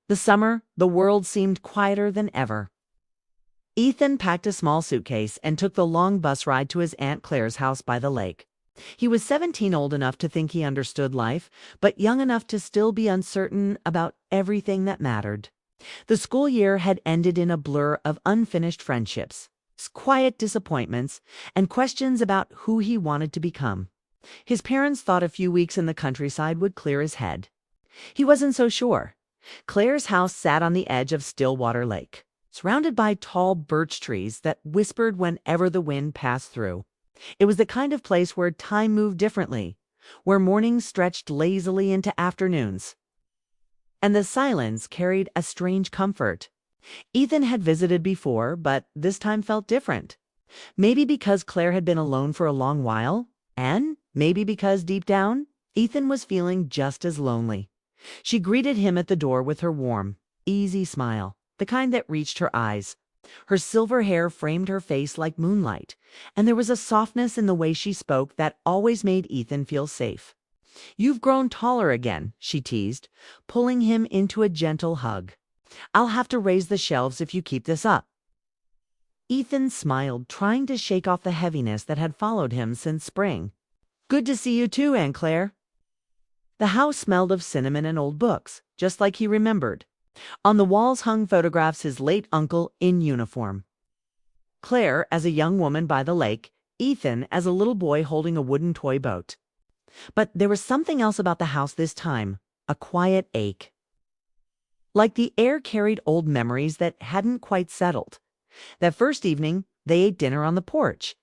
The summer, the world seemed quieter than ever. Ethan packed a small suitcase and took the long bus ride to his Aunt Claire's house by the lake. He was 17, old enough to think he understood life, but young enough to still be uncertain about everything that mattered. The school year had ended in a blur of unfinished friendships, quiet disappointments, and questions about who he wanted to become. His parents thought a few weeks in the countryside would clear his head. He wasn't so sure. Claire's house sat on the edge of Stillwater Lake, surrounded by tall birch trees that whispered whenever the wind passed through. It was the kind of place where time moved differently, where mornings stretched lazily into afternoons. And the silence carried a strange comfort. Ethan had visited before, but this time felt different. Maybe because Claire had been alone for a long while, and maybe because deep down, Ethan was feeling just as lonely. She greeted him at the door with her warm, easy smile, the kind that reached her eyes. Her silver hair framed her face like moonlight, and there was a softness in the way she spoke that always made Ethan feel safe. "You've grown taller again," she teased, pulling him into a gentle hug. "I'll have to raise the shelves if you keep this up." Ethan smiled, trying to shake off the heaviness that had followed him since spring. "Good to see you too, Aunt Claire." The house smelled of cinnamon and old books, just like he remembered. On the walls hung photographs his late uncle in uniform. Claire as a young woman by the lake, Ethan as a little boy holding a wooden toy boat. But there was something else about the house this time, a quiet ache. Like the air carried old memories that hadn't quite settled. That first evening, they ate dinner on the porch.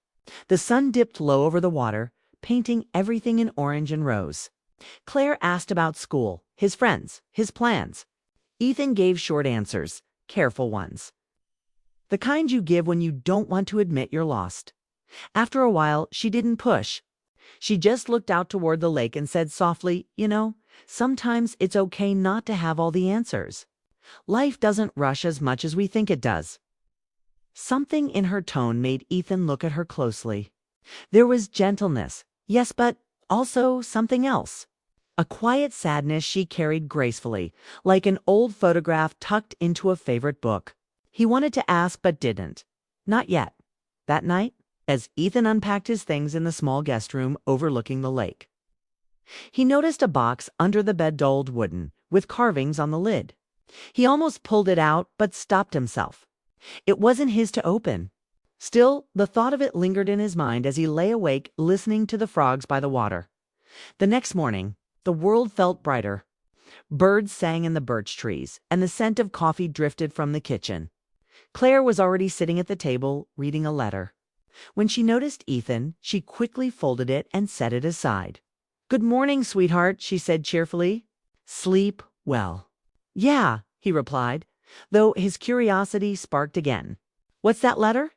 The sun dipped low over the water, painting everything in orange and rose. Claire asked about school, his friends, his plans. Ethan gave short answers, careful ones. The kind you give when you don't want to admit you're lost. After a while, she didn't push. She just looked out toward the lake and said softly, sometimes it's okay not to have all the answers. Life doesn't rush as much as we think it does." Something in her tone made Ethan look at her closely. There was gentleness, yes, but also something else. A quiet sadness she carried gracefully, like an old photograph tucked into a favorite book. He wanted to ask but didn't. Not yet. That night, as Ethan unpacked his things in the small guest room overlooking the lake, he noticed a box under the bed, dulled wooden, with carvings on the lid. He almost pulled it out but stopped himself. It wasn't his to open. Still, the thought of it lingered in his mind as he lay awake listening to the frogs by the water. The next morning, the world felt brighter. Birds sang in the birch trees, and the scent of coffee drifted from the kitchen. Claire was already sitting at the table, reading a letter. When she noticed Ethan, she quickly folded it and set it aside. "Good morning, sweetheart," she said cheerfully. "Sleep well." "Yeah," he replied, though his curiosity sparked again. "What's that letter?"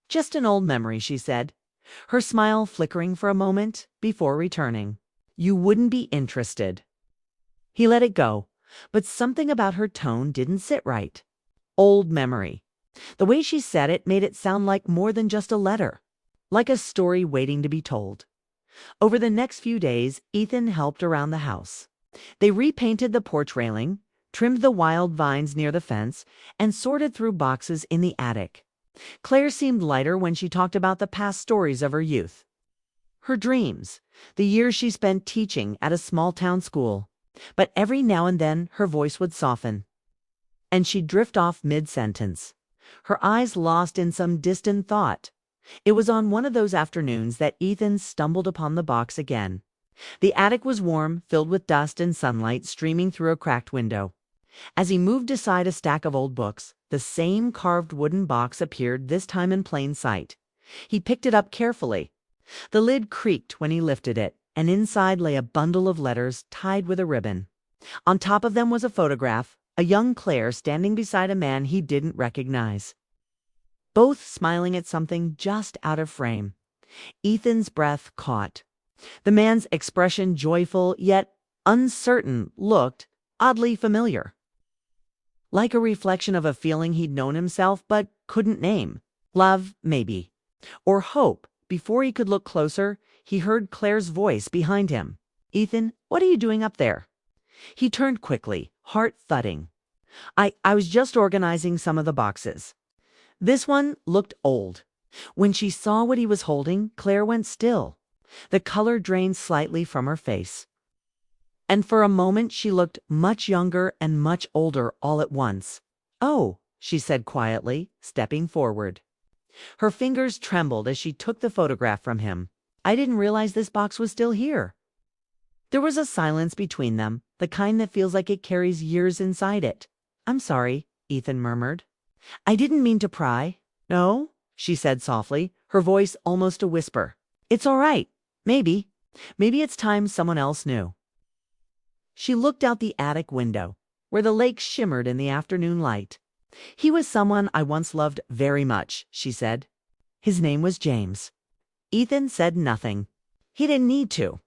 "Just an old memory," she said, her smile flickering for a moment before returning. "You wouldn't be interested." He let it go, but something about her tone didn't sit right. Old memory. The way she said it made it sound like more than just a letter, like a story waiting to be told. Over the next few days, Ethan helped around the house. They repainted the porch railing, trimmed the wild vines near the fence, and sorted through boxes in the attic. Claire seemed lighter when she talked about the past stories of her youth. Her dreams, the years she spent teaching at a small-town school. But every now and then her voice would soften, and she'd drift off mid-sentence, her eyes lost in some distant thought. It was on one of those afternoons that Ethan stumbled upon the box again. The attic was warm, filled with dust and sunlight streaming through a cracked window. As he moved aside a stack of old books, the same carved wooden box appeared, this time in plain sight. He picked it up carefully. The lid creaked when he lifted it, and inside lay a bundle of letters tied with a ribbon. On top of them was a photograph, a young Claire standing beside a man he didn't recognize, both smiling at something just out of frame. Ethan's breath caught. The man's expression, joyful yet uncertain, looked oddly familiar. Like a reflection of a feeling he'd known himself but couldn't name. Love, maybe. Or hope. Before he could look closer, he heard Claire's voice behind him. "Ethan, what are you doing up there?" He turned quickly, heart thudding. I was just organizing some of the boxes. This one looked old. When she saw what he was holding, Claire went still. The color drained slightly from her face. And for a moment she looked much younger and much older all at once. "Oh," she said quietly, stepping forward. Her fingers trembled as she took the photograph from him. "I didn't realize this box was still here." There was a silence between them, the kind that feels like it carries years inside it. "I'm sorry," Ethan murmured. "I didn't mean to pry." "No," she said softly, her voice almost a whisper. "It's all right. Maybe. Maybe it's time someone else knew." She looked out the attic window, where the lake shimmered in the afternoon light. "He was someone I once loved very much," she said. "His name was James." Ethan said nothing. He didn't need to.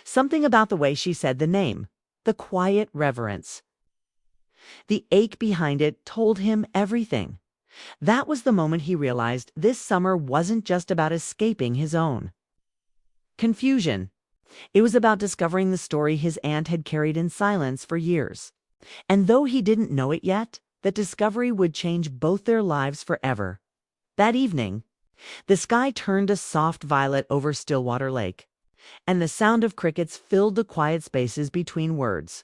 Something about the way she said the name, the quiet reverence, the ache behind it told him everything. That was the moment he realized this summer wasn't just about escaping his own confusion. It was about discovering the story his aunt had carried in silence for years. And though he didn't know it yet, that discovery would change both their lives forever. That evening, the sky turned a soft violet over Stillwater Lake, and the sound of crickets filled the quiet spaces between words.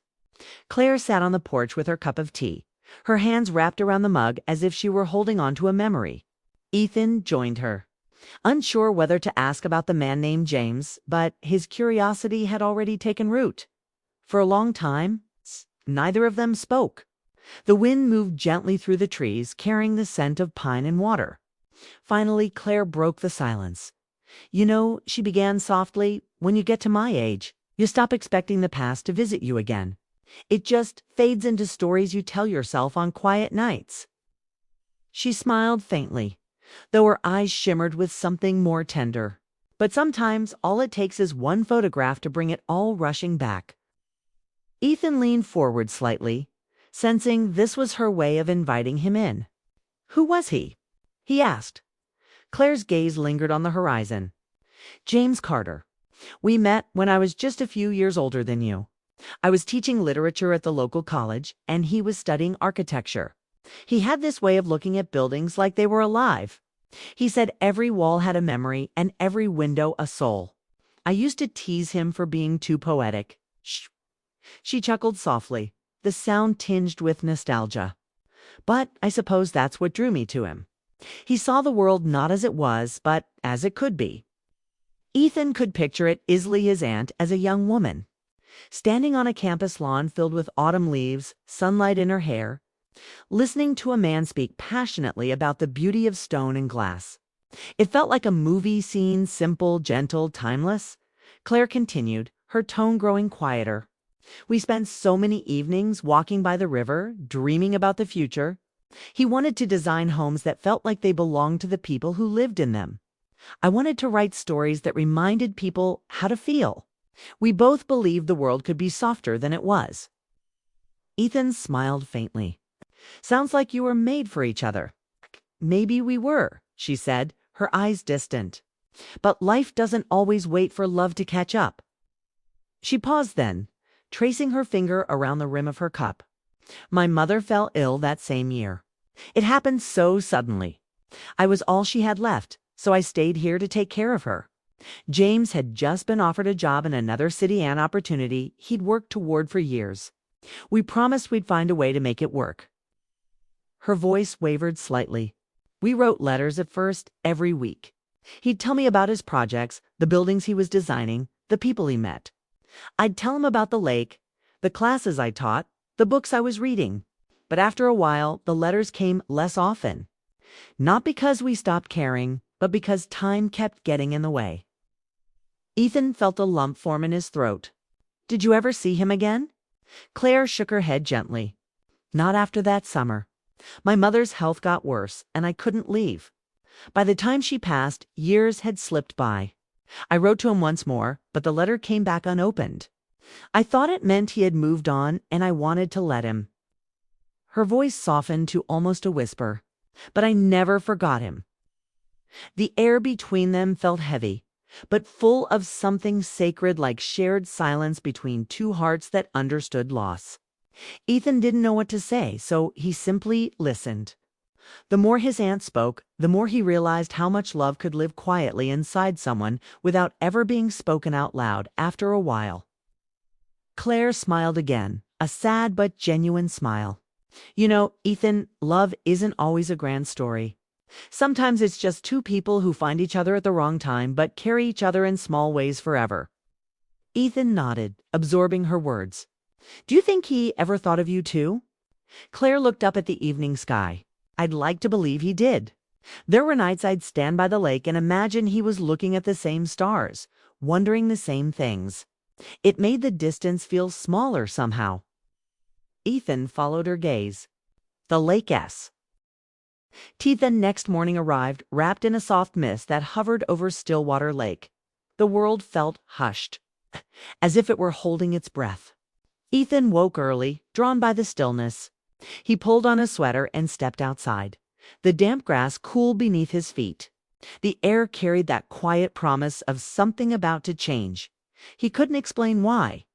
Claire sat on the porch with her cup of tea, her hands wrapped around the mug as if she were holding on to a memory. Ethan joined her, unsure whether to ask about the man named James, but his curiosity had already taken root. For a long time, neither of them spoke. The wind moved gently through the trees, carrying the scent of pine and water. Finally, Claire broke the silence. "You know," she began softly, "when you get to my age, you stop expecting the past to visit you again. It just fades into stories you tell yourself on quiet nights." She smiled faintly, though her eyes shimmered with something more tender. But sometimes all it takes is one photograph to bring it all rushing back. Ethan leaned forward slightly, sensing this was her way of inviting him in. "Who was he?" he asked. Claire's gaze lingered on the horizon. "James Carter. We met when I was just a few years older than you. I was teaching literature at the local college, and he was studying architecture. He had this way of looking at buildings like they were alive. He said every wall had a memory and every window a soul. I used to tease him for being too poetic." Shh. She chuckled softly, the sound tinged with nostalgia. "But I suppose that's what drew me to him. He saw the world not as it was, but as it could be." Ethan could picture it easily his aunt as a young woman, standing on a campus lawn filled with autumn leaves, sunlight in her hair, listening to a man speak passionately about the beauty of stone and glass. It felt like a movie scene, simple, gentle, timeless. Claire continued, her tone growing quieter. "We spent so many evenings walking by the river, dreaming about the future. He wanted to design homes that felt like they belonged to the people who lived in them. I wanted to write stories that reminded people how to feel. We both believed the world could be softer than it was." Ethan smiled faintly. "Sounds like you were made for each other." "Maybe we were," she said, her eyes distant. "But life doesn't always wait for love to catch up." She paused then, tracing her finger around the rim of her cup. "My mother fell ill that same year. It happened so suddenly. I was all she had left, so I stayed here to take care of her. James had just been offered a job in another city, an opportunity he'd worked toward for years. We promised we'd find a way to make it work." Her voice wavered slightly. "We wrote letters at first, every week. He'd tell me about his projects, the buildings he was designing, the people he met. I'd tell him about the lake, the classes I taught, the books I was reading. But after a while, the letters came less often. Not because we stopped caring, but because time kept getting in the way." Ethan felt a lump form in his throat. "Did you ever see him again?" Claire shook her head gently. "Not after that summer. My mother's health got worse, and I couldn't leave. By the time she passed, years had slipped by. I wrote to him once more, but the letter came back unopened. I thought it meant he had moved on, and I wanted to let him." Her voice softened to almost a whisper. "But I never forgot him." The air between them felt heavy, but full of something sacred, like shared silence between two hearts that understood loss. Ethan didn't know what to say, so he simply listened. The more his aunt spoke, the more he realized how much love could live quietly inside someone without ever being spoken out loud after a while. Claire smiled again, a sad but genuine smile. You know, Ethan, love isn't always a grand story. Sometimes it's just two people who find each other at the wrong time but carry each other in small ways forever. Ethan nodded, absorbing her words. Do you think he ever thought of you too? Claire looked up at the evening sky. I'd like to believe he did. There were nights I'd stand by the lake and imagine he was looking at the same stars, wondering the same things. It made the distance feel smaller somehow. Ethan followed her gaze. The lake-s. Teetha next morning arrived, wrapped in a soft mist that hovered over Stillwater Lake. The world felt hushed, as if it were holding its breath. Ethan woke early, drawn by the stillness. He pulled on a sweater and stepped outside. The damp grass cooled beneath his feet. The air carried that quiet promise of something about to change. He couldn't explain why,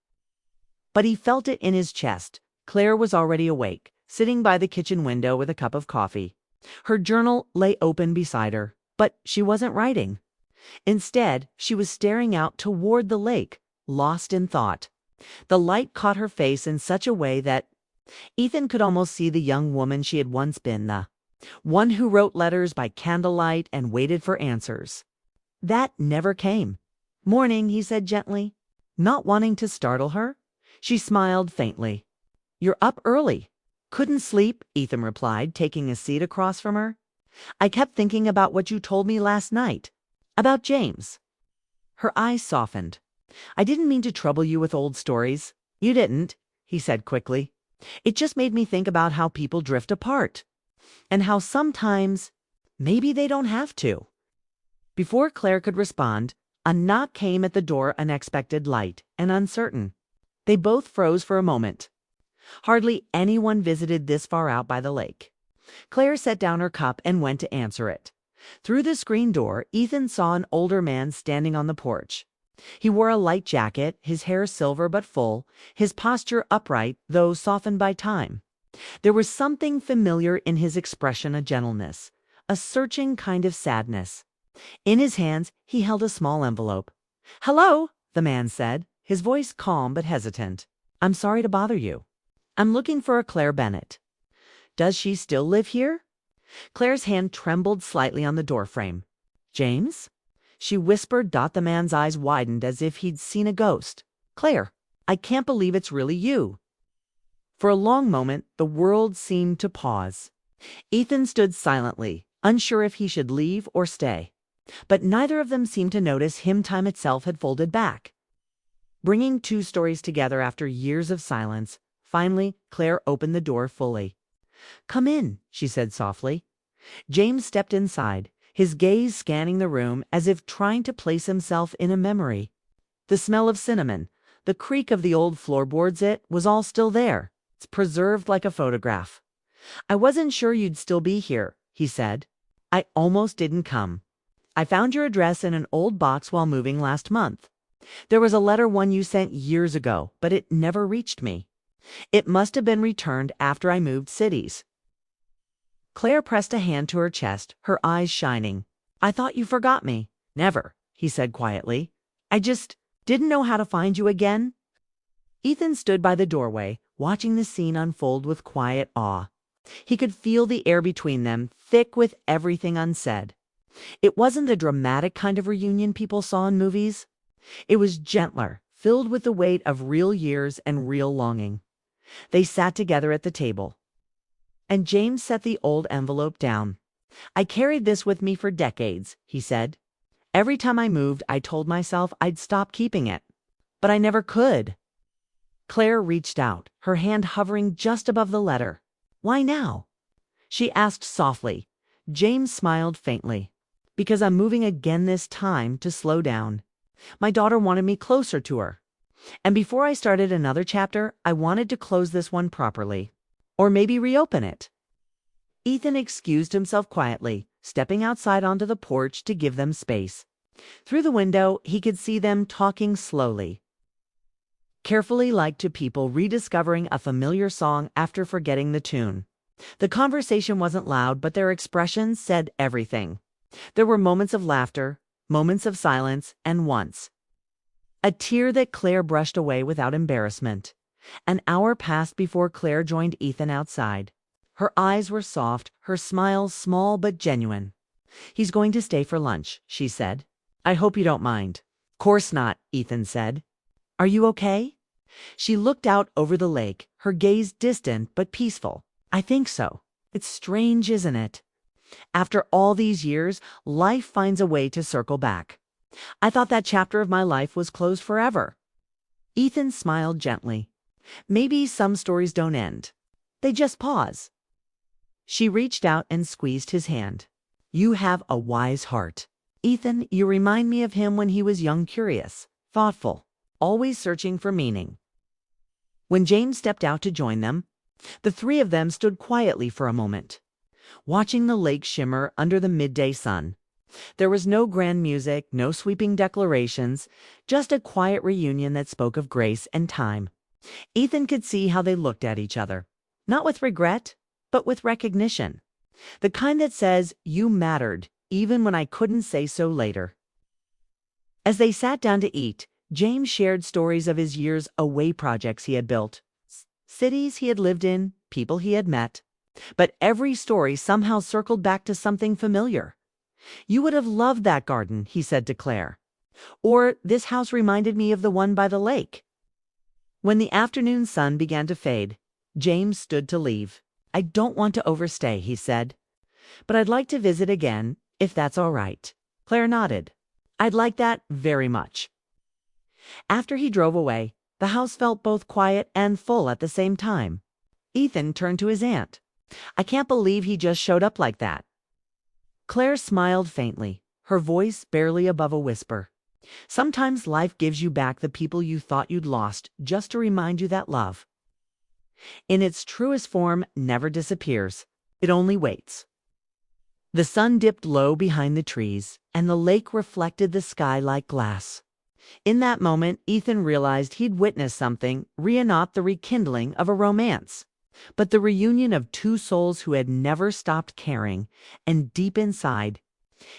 but he felt it in his chest. Claire was already awake, sitting by the kitchen window with a cup of coffee. Her journal lay open beside her, but she wasn't writing. Instead, she was staring out toward the lake, lost in thought. The light caught her face in such a way that Ethan could almost see the young woman she had once been, the one who wrote letters by candlelight and waited for answers. That never came. Morning, he said gently, not wanting to startle her. She smiled faintly. You're up early. Couldn't sleep, Ethan replied, taking a seat across from her. I kept thinking about what you told me last night. About James. Her eyes softened. I didn't mean to trouble you with old stories. You didn't, he said quickly. It just made me think about how people drift apart. And how sometimes, maybe they don't have to. Before Claire could respond, a knock came at the door, unexpected, light, and uncertain. They both froze for a moment. Hardly anyone visited this far out by the lake. Claire set down her cup and went to answer it. Through the screen door, Ethan saw an older man standing on the porch. He wore a light jacket, his hair silver but full, his posture upright, though softened by time. There was something familiar in his expression, a gentleness, a searching kind of sadness. In his hands, he held a small envelope. Hello, the man said, his voice calm but hesitant. I'm sorry to bother you. I'm looking for a Claire Bennett. Does she still live here? Claire's hand trembled slightly on the doorframe. James? She whispered. The man's eyes widened as if he'd seen a ghost. Claire, I can't believe it's really you. For a long moment, the world seemed to pause. Ethan stood silently, unsure if he should leave or stay. But neither of them seemed to notice him. Time itself had folded back, bringing two stories together after years of silence. Finally, Claire opened the door fully. Come in, she said softly. James stepped inside, his gaze scanning the room as if trying to place himself in a memory. The smell of cinnamon, the creak of the old floorboards, it was all still there. It's preserved like a photograph. I wasn't sure you'd still be here, he said. I almost didn't come. I found your address in an old box while moving last month. There was a letter one you sent years ago, but it never reached me. It must have been returned after I moved cities. Claire pressed a hand to her chest, her eyes shining. I thought you forgot me. Never, he said quietly. I just didn't know how to find you again. Ethan stood by the doorway, watching the scene unfold with quiet awe. He could feel the air between them, thick with everything unsaid. It wasn't the dramatic kind of reunion people saw in movies. It was gentler, filled with the weight of real years and real longing. They sat together at the table, and James set the old envelope down. I carried this with me for decades, he said. Every time I moved, I told myself I'd stop keeping it, but I never could. Claire reached out, her hand hovering just above the letter. Why now? She asked softly. James smiled faintly. Because I'm moving again, this time to slow down. My daughter wanted me closer to her. And before I started another chapter, I wanted to close this one properly. Or maybe reopen it. Ethan excused himself quietly, stepping outside onto the porch to give them space. Through the window, he could see them talking slowly. carefully like to people rediscovering a familiar song after forgetting the tune. The conversation wasn't loud, but their expressions said everything. There were moments of laughter, moments of silence, and once a tear that Claire brushed away without embarrassment. An hour passed before Claire joined Ethan outside. Her eyes were soft, her smile small but genuine. "He's going to stay for lunch," she said. "I hope you don't mind." "Course not," Ethan said. "Are you okay?" She looked out over the lake, her gaze distant but peaceful. "I think so. It's strange, isn't it? After all these years, life finds a way to circle back. I thought that chapter of my life was closed forever." Ethan smiled gently. "Maybe some stories don't end. They just pause." She reached out and squeezed his hand. "You have a wise heart. Ethan, you remind me of him when he was young, curious, thoughtful, always searching for meaning." When James stepped out to join them, the three of them stood quietly for a moment, watching the lake shimmer under the midday sun. There was no grand music, no sweeping declarations, just a quiet reunion that spoke of grace and time. Ethan could see how they looked at each other, not with regret, but with recognition. The kind that says, "You mattered, even when I couldn't say so later." As they sat down to eat, James shared stories of his years away projects he had built, cities he had lived in, people he had met. But every story somehow circled back to something familiar. "You would have loved that garden," he said to Claire. Or, "This house reminded me of the one by the lake." When the afternoon sun began to fade, James stood to leave. "I don't want to overstay," he said, "but I'd like to visit again, if that's all right." Claire nodded. "I'd like that very much." After he drove away, the house felt both quiet and full at the same time. Ethan turned to his aunt. "I can't believe he just showed up like that." Claire smiled faintly, her voice barely above a whisper. "Sometimes life gives you back the people you thought you'd lost just to remind you that love, in its truest form, never disappears. It only waits." The sun dipped low behind the trees, and the lake reflected the sky like glass. In that moment, Ethan realized he'd witnessed something, not the rekindling of a romance, but the reunion of two souls who had never stopped caring. And deep inside,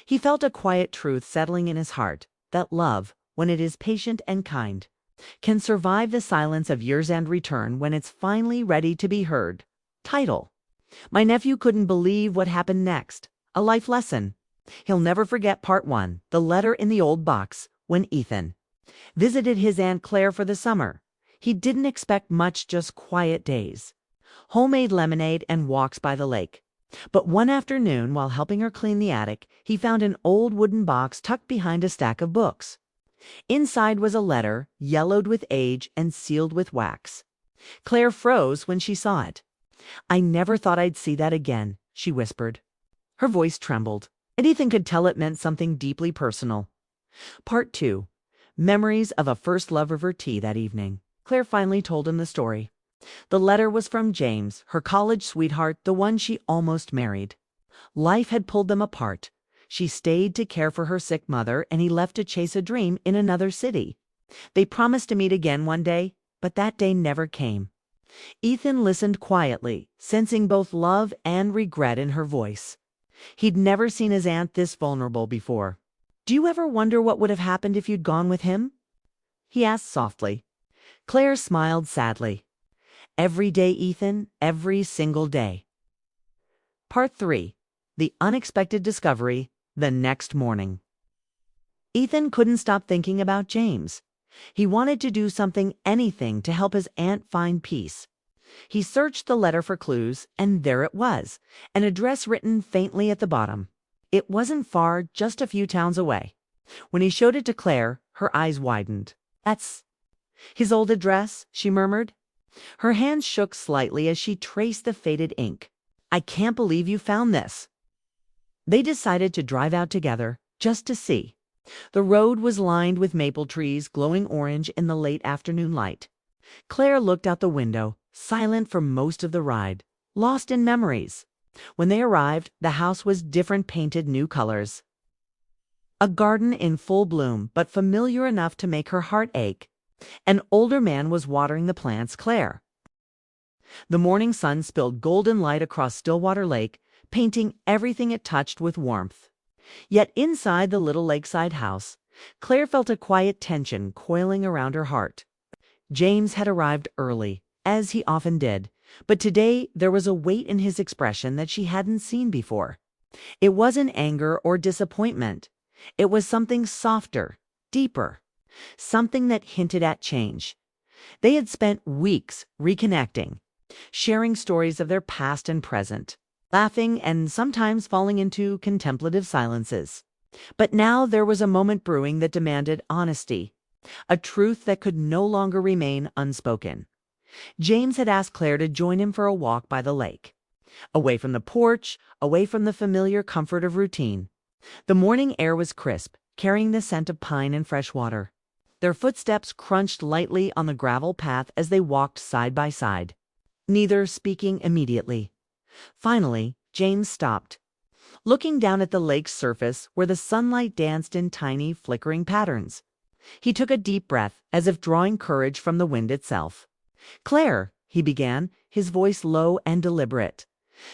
he felt a quiet truth settling in his heart, that love, when it is patient and kind, can survive the silence of years and return when it's finally ready to be heard. Title: My Nephew Couldn't Believe What Happened Next. A Life Lesson. He'll never forget Part 1, The Letter in the Old Box, when Ethan visited his Aunt Claire for the summer. He didn't expect much, just quiet days, homemade lemonade, and walks by the lake. But one afternoon, while helping her clean the attic, he found an old wooden box tucked behind a stack of books. Inside was a letter, yellowed with age and sealed with wax. Claire froze when she saw it. "I never thought I'd see that again," she whispered. Her voice trembled, and Ethan could tell it meant something deeply personal. Part 2. Memories of a first love of her tea that evening. Claire finally told him the story. The letter was from James, her college sweetheart, the one she almost married. Life had pulled them apart. She stayed to care for her sick mother, and he left to chase a dream in another city. They promised to meet again one day, but that day never came. Ethan listened quietly, sensing both love and regret in her voice. He'd never seen his aunt this vulnerable before. "Do you ever wonder what would have happened if you'd gone with him?" he asked softly. Claire smiled sadly. "Every day, Ethan, every single day." Part 3. The Unexpected Discovery, the next morning. Ethan couldn't stop thinking about James. He wanted to do something, anything, to help his aunt find peace. He searched the letter for clues, and there it was, an address written faintly at the bottom. It wasn't far, just a few towns away. When he showed it to Claire, her eyes widened. "That's his old address," she murmured. Her hands shook slightly as she traced the faded ink. "I can't believe you found this." They decided to drive out together, just to see. The road was lined with maple trees, glowing orange in the late afternoon light. Claire looked out the window, silent for most of the ride, lost in memories. When they arrived, the house was different, painted new colors. A garden in full bloom, but familiar enough to make her heart ache. An older man was watering the plants, Claire. The morning sun spilled golden light across Stillwater Lake, painting everything it touched with warmth. Yet inside the little lakeside house, Claire felt a quiet tension coiling around her heart. James had arrived early, as he often did, but today there was a weight in his expression that she hadn't seen before. It wasn't anger or disappointment. It was something softer, deeper, something that hinted at change. They had spent weeks reconnecting, sharing stories of their past and present, laughing and sometimes falling into contemplative silences. But now there was a moment brewing that demanded honesty, a truth that could no longer remain unspoken. James had asked Claire to join him for a walk by the lake. Away from the porch, away from the familiar comfort of routine. The morning air was crisp, carrying the scent of pine and fresh water. Their footsteps crunched lightly on the gravel path as they walked side by side, neither speaking immediately. Finally, James stopped, looking down at the lake's surface where the sunlight danced in tiny, flickering patterns. He took a deep breath, as if drawing courage from the wind itself. "Claire," he began, his voice low and deliberate.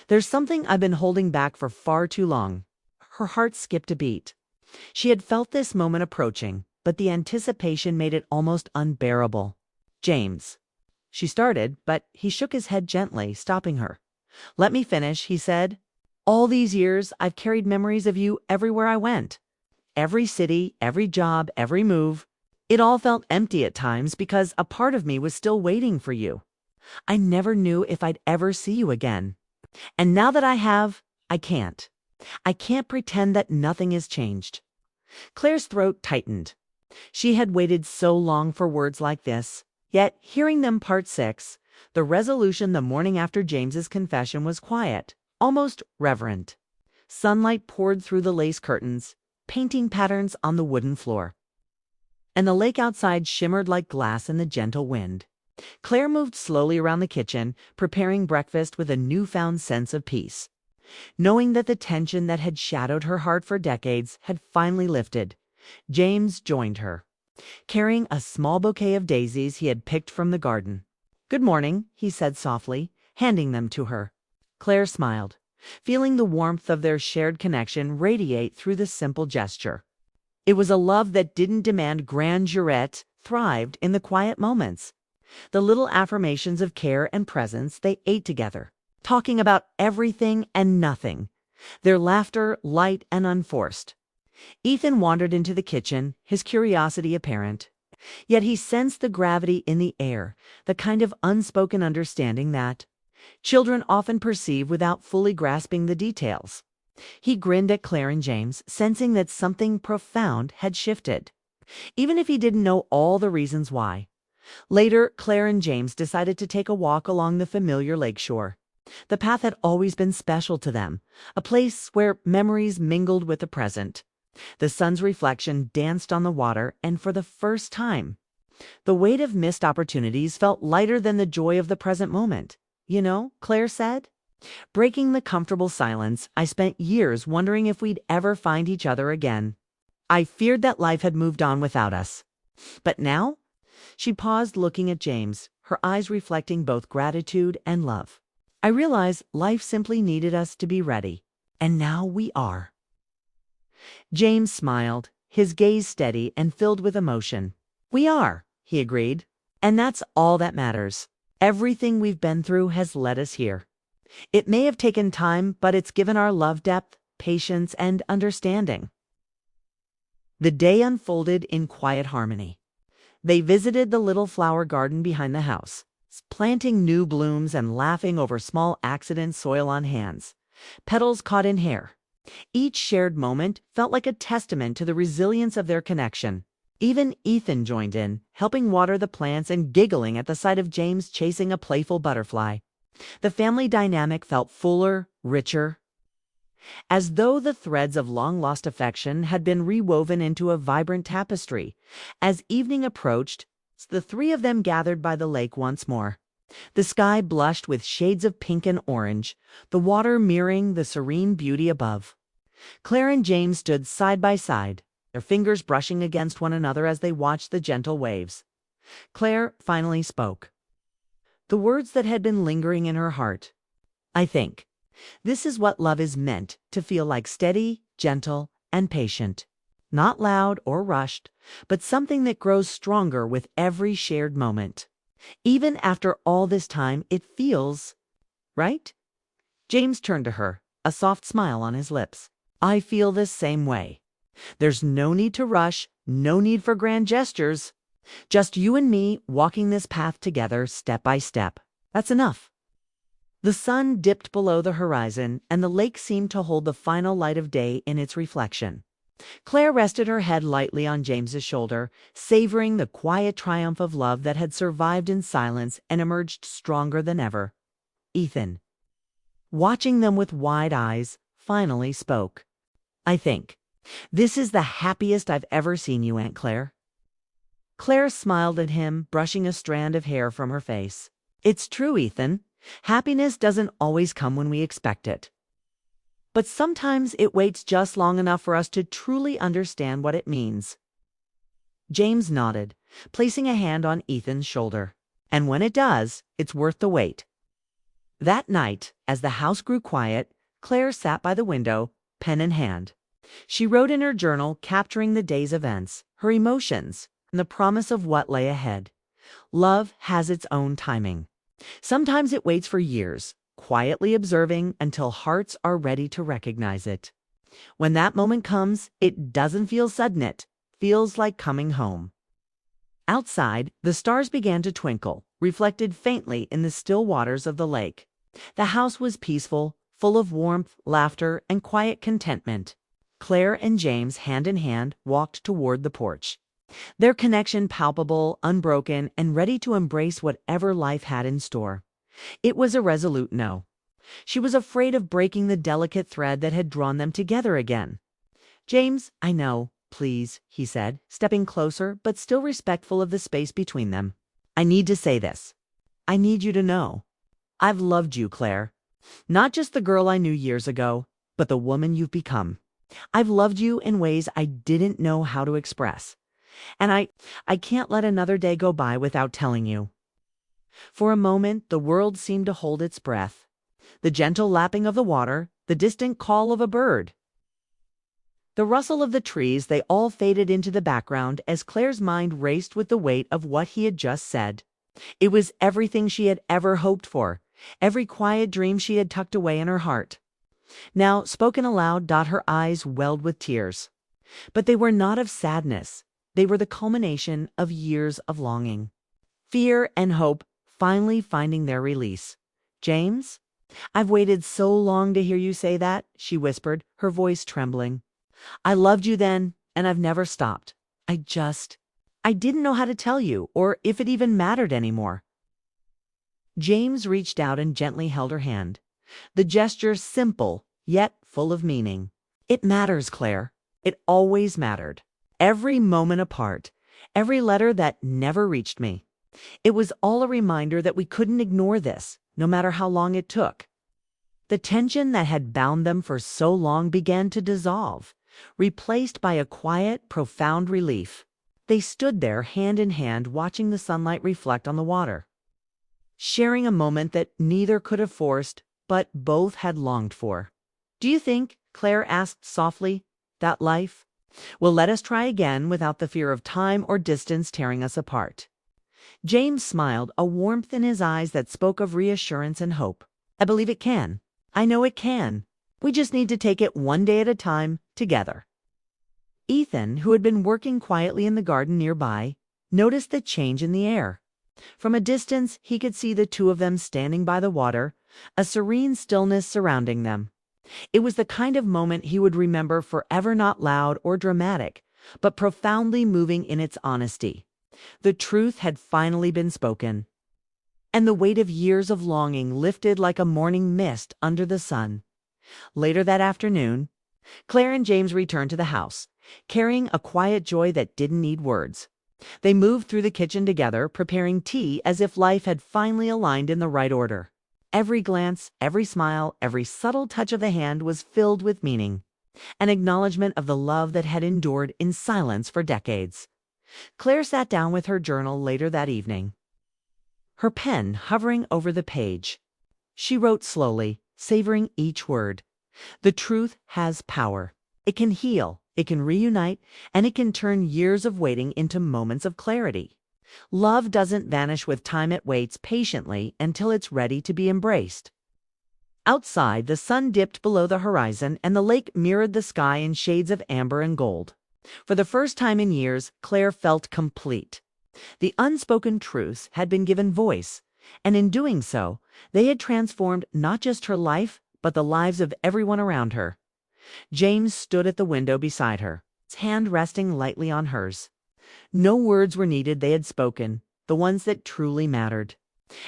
"There's something I've been holding back for far too long." Her heart skipped a beat. She had felt this moment approaching, but the anticipation made it almost unbearable. "James," she started, but he shook his head gently, stopping her. "Let me finish," he said. "All these years, I've carried memories of you everywhere I went. Every city, every job, every move. It all felt empty at times because a part of me was still waiting for you. I never knew if I'd ever see you again. And now that I have, I can't. I can't pretend that nothing has changed." Claire's throat tightened. She had waited so long for words like this, yet hearing them part 6, the resolution the morning after James's confession was quiet, almost reverent. Sunlight poured through the lace curtains, painting patterns on the wooden floor. And the lake outside shimmered like glass in the gentle wind. Claire moved slowly around the kitchen, preparing breakfast with a newfound sense of peace. Knowing that the tension that had shadowed her heart for decades had finally lifted, James joined her, carrying a small bouquet of daisies he had picked from the garden. "Good morning," he said softly, handing them to her. Claire smiled, feeling the warmth of their shared connection radiate through the simple gesture. It was a love that didn't demand grandeur, it thrived in the quiet moments. The little affirmations of care and presence they ate together, talking about everything and nothing, their laughter light and unforced. Ethan wandered into the kitchen, his curiosity apparent. Yet he sensed the gravity in the air, the kind of unspoken understanding that children often perceive without fully grasping the details. He grinned at Claire and James, sensing that something profound had shifted, even if he didn't know all the reasons why. Later, Claire and James decided to take a walk along the familiar lakeshore. The path had always been special to them, a place where memories mingled with the present. The sun's reflection danced on the water, and for the first time, the weight of missed opportunities felt lighter than the joy of the present moment. "You know," Claire said, breaking the comfortable silence, "I spent years wondering if we'd ever find each other again. I feared that life had moved on without us. But now?" She paused, looking at James, her eyes reflecting both gratitude and love. "I realize life simply needed us to be ready, and now we are." James smiled, his gaze steady and filled with emotion. "We are," he agreed, "and that's all that matters. Everything we've been through has led us here. It may have taken time, but it's given our love depth, patience, and understanding." The day unfolded in quiet harmony. They visited the little flower garden behind the house, planting new blooms and laughing over small accidents, soil on hands, petals caught in hair. Each shared moment felt like a testament to the resilience of their connection. Even Ethan joined in, helping water the plants and giggling at the sight of James chasing a playful butterfly. The family dynamic felt fuller, richer, as though the threads of long-lost affection had been rewoven into a vibrant tapestry. As evening approached, the three of them gathered by the lake once more. The sky blushed with shades of pink and orange, the water mirroring the serene beauty above. Claire and James stood side by side, their fingers brushing against one another as they watched the gentle waves. Claire finally spoke. The words that had been lingering in her heart. I think. This is what love is meant to feel like: steady, gentle, and patient. Not loud or rushed, but something that grows stronger with every shared moment. Even after all this time, it feels right? James turned to her, a soft smile on his lips. I feel this same way. There's no need to rush, no need for grand gestures. Just you and me walking this path together step by step. That's enough. The sun dipped below the horizon, and the lake seemed to hold the final light of day in its reflection. Claire rested her head lightly on James's shoulder, savoring the quiet triumph of love that had survived in silence and emerged stronger than ever. Ethan, watching them with wide eyes, finally spoke. I think. This is the happiest I've ever seen you, Aunt Claire. Claire smiled at him, brushing a strand of hair from her face. It's true, Ethan. Happiness doesn't always come when we expect it. But sometimes it waits just long enough for us to truly understand what it means. James nodded, placing a hand on Ethan's shoulder. And when it does, it's worth the wait. That night, as the house grew quiet, Claire sat by the window, pen in hand. She wrote in her journal, capturing the day's events, her emotions, and the promise of what lay ahead. Love has its own timing. Sometimes it waits for years, quietly observing until hearts are ready to recognize it. When that moment comes, it doesn't feel sudden, it feels like coming home. Outside, the stars began to twinkle, reflected faintly in the still waters of the lake. The house was peaceful, full of warmth, laughter, and quiet contentment. Claire and James, hand in hand, walked toward the porch. Their connection palpable, unbroken, and ready to embrace whatever life had in store. It was a resolute no. She was afraid of breaking the delicate thread that had drawn them together again. James, I know, please, he said, stepping closer, but still respectful of the space between them. I need to say this. I need you to know. I've loved you, Claire. Not just the girl I knew years ago, but the woman you've become. I've loved you in ways I didn't know how to express. And I can't let another day go by without telling you. For a moment, the world seemed to hold its breath. The gentle lapping of the water, the distant call of a bird, the rustle of the trees, they all faded into the background as Claire's mind raced with the weight of what he had just said. It was everything she had ever hoped for, every quiet dream she had tucked away in her heart. Now, spoken aloud, her eyes welled with tears. But they were not of sadness. They were the culmination of years of longing. Fear and hope finally finding their release. James, I've waited so long to hear you say that, she whispered, her voice trembling. I loved you then, and I've never stopped. I didn't know how to tell you, or if it even mattered anymore. James reached out and gently held her hand. The gesture simple, yet full of meaning. It matters, Claire. It always mattered. Every moment apart, every letter that never reached me. It was all a reminder that we couldn't ignore this, no matter how long it took. The tension that had bound them for so long began to dissolve, replaced by a quiet, profound relief. They stood there, hand in hand, watching the sunlight reflect on the water, sharing a moment that neither could have forced, but both had longed for. Do you think, Claire asked softly, that life will let us try again without the fear of time or distance tearing us apart? James smiled, a warmth in his eyes that spoke of reassurance and hope. I believe it can. I know it can. We just need to take it one day at a time, together. Ethan, who had been working quietly in the garden nearby, noticed the change in the air. From a distance, he could see the two of them standing by the water, a serene stillness surrounding them. It was the kind of moment he would remember forever, not loud or dramatic, but profoundly moving in its honesty. The truth had finally been spoken, and the weight of years of longing lifted like a morning mist under the sun. Later that afternoon, Claire and James returned to the house, carrying a quiet joy that didn't need words. They moved through the kitchen together, preparing tea as if life had finally aligned in the right order. Every glance, every smile, every subtle touch of the hand was filled with meaning, an acknowledgement of the love that had endured in silence for decades. Claire sat down with her journal later that evening, her pen hovering over the page. She wrote slowly, savoring each word. The truth has power. It can heal, it can reunite, and it can turn years of waiting into moments of clarity. Love doesn't vanish with time, it waits patiently until it's ready to be embraced. Outside, the sun dipped below the horizon and the lake mirrored the sky in shades of amber and gold. For the first time in years, Claire felt complete. The unspoken truths had been given voice, and in doing so, they had transformed not just her life, but the lives of everyone around her. James stood at the window beside her, his hand resting lightly on hers. No words were needed, they had spoken, the ones that truly mattered.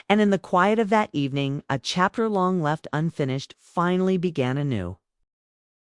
And in the quiet of that evening, a chapter long left unfinished finally began anew.